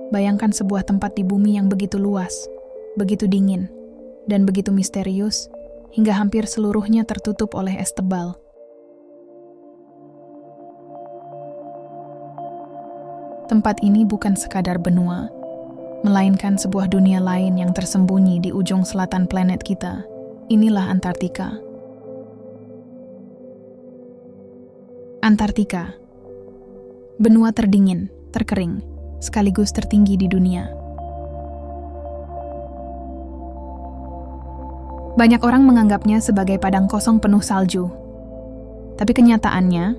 Bayangkan sebuah tempat di bumi yang begitu luas, begitu dingin, dan begitu misterius, hingga hampir seluruhnya tertutup oleh es tebal. Tempat ini bukan sekadar benua, melainkan sebuah dunia lain yang tersembunyi di ujung selatan planet kita. Inilah Antartika. Antartika, benua terdingin, terkering, sekaligus tertinggi di dunia. Banyak orang menganggapnya sebagai padang kosong penuh salju. Tapi kenyataannya,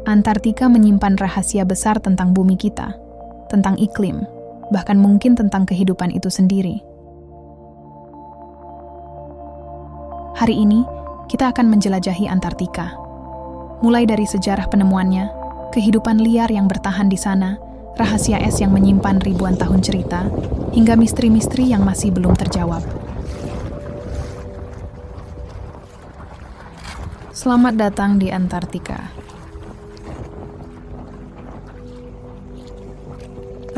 Antartika menyimpan rahasia besar tentang bumi kita, tentang iklim, bahkan mungkin tentang kehidupan itu sendiri. Hari ini, kita akan menjelajahi Antartika. Mulai dari sejarah penemuannya, kehidupan liar yang bertahan di sana, rahasia es yang menyimpan ribuan tahun cerita, hingga misteri-misteri yang masih belum terjawab. Selamat datang di Antartika.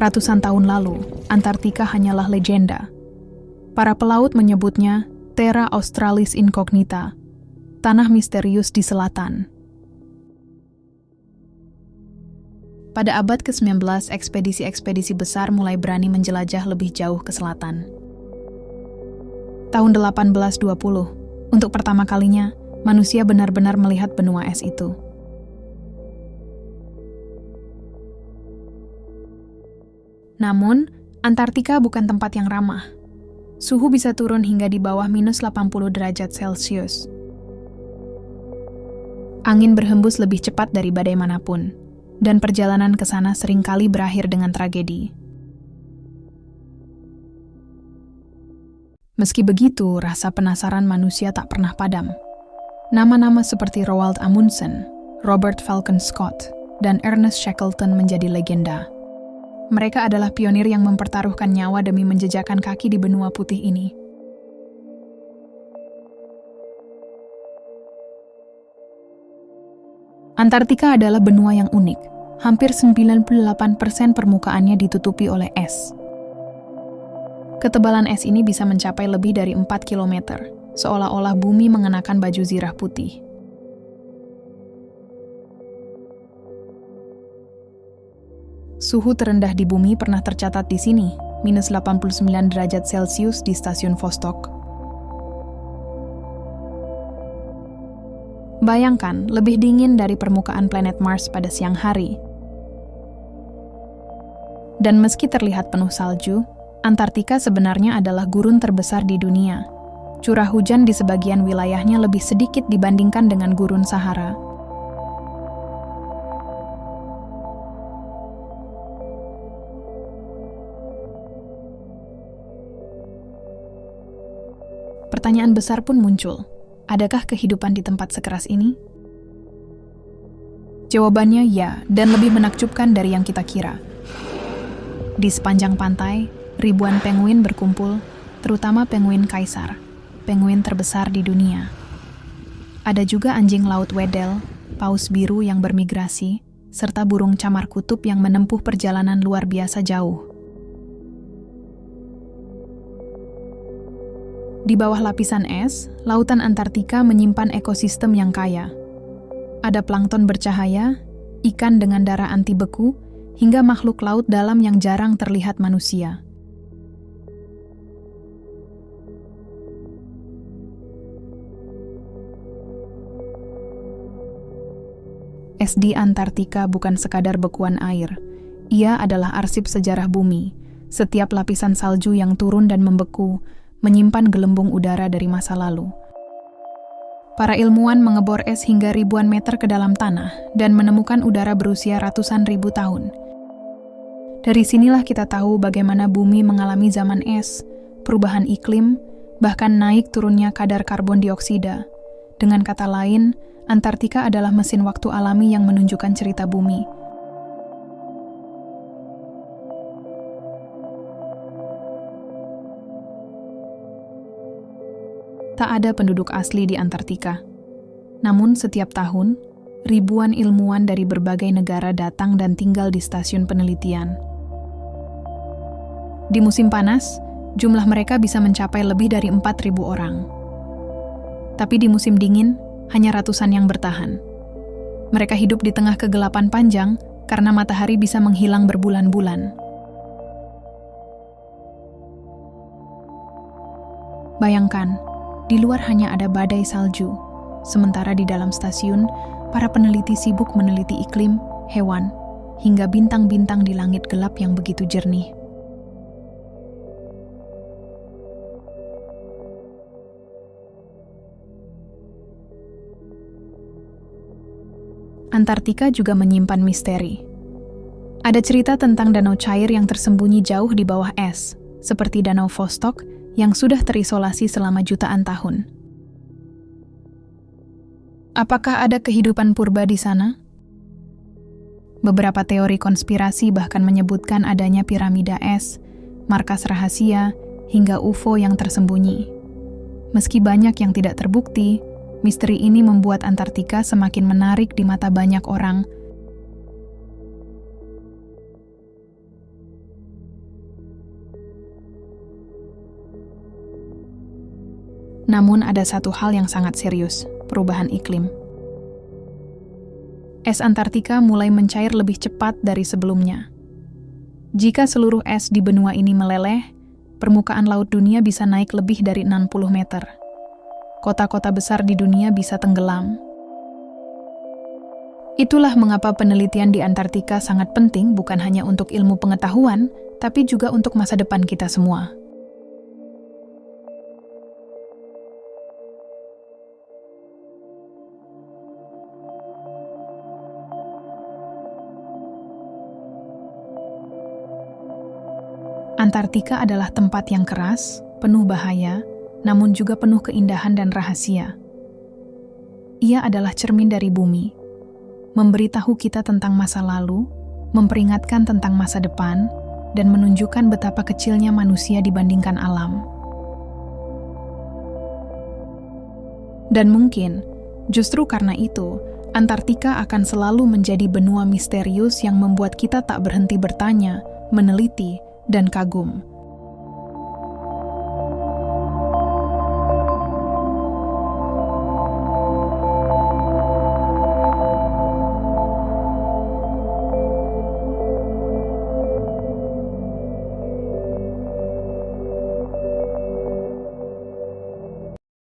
Ratusan tahun lalu, Antartika hanyalah legenda. Para pelaut menyebutnya Terra Australis Incognita, tanah misterius di selatan. Pada abad ke-19, ekspedisi-ekspedisi besar mulai berani menjelajah lebih jauh ke selatan. Tahun 1820, untuk pertama kalinya, manusia benar-benar melihat benua es itu. Namun, Antartika bukan tempat yang ramah. Suhu bisa turun hingga di bawah minus 80 derajat Celcius. Angin berhembus lebih cepat dari badai manapun, dan perjalanan ke sana seringkali berakhir dengan tragedi. Meski begitu, rasa penasaran manusia tak pernah padam. Nama-nama seperti Roald Amundsen, Robert Falcon Scott, dan Ernest Shackleton menjadi legenda. Mereka adalah pionir yang mempertaruhkan nyawa demi menjejakkan kaki di benua putih ini. Antartika adalah benua yang unik. Hampir 98% permukaannya ditutupi oleh es. Ketebalan es ini bisa mencapai lebih dari 4 km, seolah-olah bumi mengenakan baju zirah putih. Suhu terendah di bumi pernah tercatat di sini, minus 89 derajat Celcius di stasiun Vostok. Bayangkan, lebih dingin dari permukaan planet Mars pada siang hari. Dan meski terlihat penuh salju, Antartika sebenarnya adalah gurun terbesar di dunia. Curah hujan di sebagian wilayahnya lebih sedikit dibandingkan dengan gurun Sahara. Pertanyaan besar pun muncul. Adakah kehidupan di tempat sekeras ini? Jawabannya ya, dan lebih menakjubkan dari yang kita kira. Di sepanjang pantai, ribuan penguin berkumpul, terutama penguin kaisar, penguin terbesar di dunia. Ada juga anjing laut Weddell, paus biru yang bermigrasi, serta burung camar kutub yang menempuh perjalanan luar biasa jauh. Di bawah lapisan es, lautan Antartika menyimpan ekosistem yang kaya. Ada plankton bercahaya, ikan dengan darah anti beku, hingga makhluk laut dalam yang jarang terlihat manusia. Es di Antartika bukan sekadar bekuan air. Ia adalah arsip sejarah bumi. Setiap lapisan salju yang turun dan membeku menyimpan gelembung udara dari masa lalu. Para ilmuwan mengebor es hingga ribuan meter ke dalam tanah dan menemukan udara berusia ratusan ribu tahun. Dari sinilah kita tahu bagaimana bumi mengalami zaman es, perubahan iklim, bahkan naik turunnya kadar karbon dioksida. Dengan kata lain, Antartika adalah mesin waktu alami yang menunjukkan cerita bumi. Tak ada penduduk asli di Antartika. Namun setiap tahun, ribuan ilmuwan dari berbagai negara datang dan tinggal di stasiun penelitian. Di musim panas, jumlah mereka bisa mencapai lebih dari 4.000 orang. Tapi di musim dingin, hanya ratusan yang bertahan. Mereka hidup di tengah kegelapan panjang karena matahari bisa menghilang berbulan-bulan. Bayangkan, di luar hanya ada badai salju, sementara di dalam stasiun, para peneliti sibuk meneliti iklim, hewan, hingga bintang-bintang di langit gelap yang begitu jernih. Antartika juga menyimpan misteri. Ada cerita tentang danau cair yang tersembunyi jauh di bawah es, seperti Danau Vostok yang sudah terisolasi selama jutaan tahun. Apakah ada kehidupan purba di sana? Beberapa teori konspirasi bahkan menyebutkan adanya piramida es, markas rahasia, hingga UFO yang tersembunyi. Meski banyak yang tidak terbukti, misteri ini membuat Antartika semakin menarik di mata banyak orang. Namun ada satu hal yang sangat serius, perubahan iklim. Es Antartika mulai mencair lebih cepat dari sebelumnya. Jika seluruh es di benua ini meleleh, permukaan laut dunia bisa naik lebih dari 60 meter. Kota-kota besar di dunia bisa tenggelam. Itulah mengapa penelitian di Antartika sangat penting bukan hanya untuk ilmu pengetahuan, tapi juga untuk masa depan kita semua. Antartika adalah tempat yang keras, penuh bahaya, namun juga penuh keindahan dan rahasia. Ia adalah cermin dari bumi, memberitahu kita tentang masa lalu, memperingatkan tentang masa depan, dan menunjukkan betapa kecilnya manusia dibandingkan alam. Dan mungkin, justru karena itu, Antartika akan selalu menjadi benua misterius yang membuat kita tak berhenti bertanya, meneliti, dan kagum.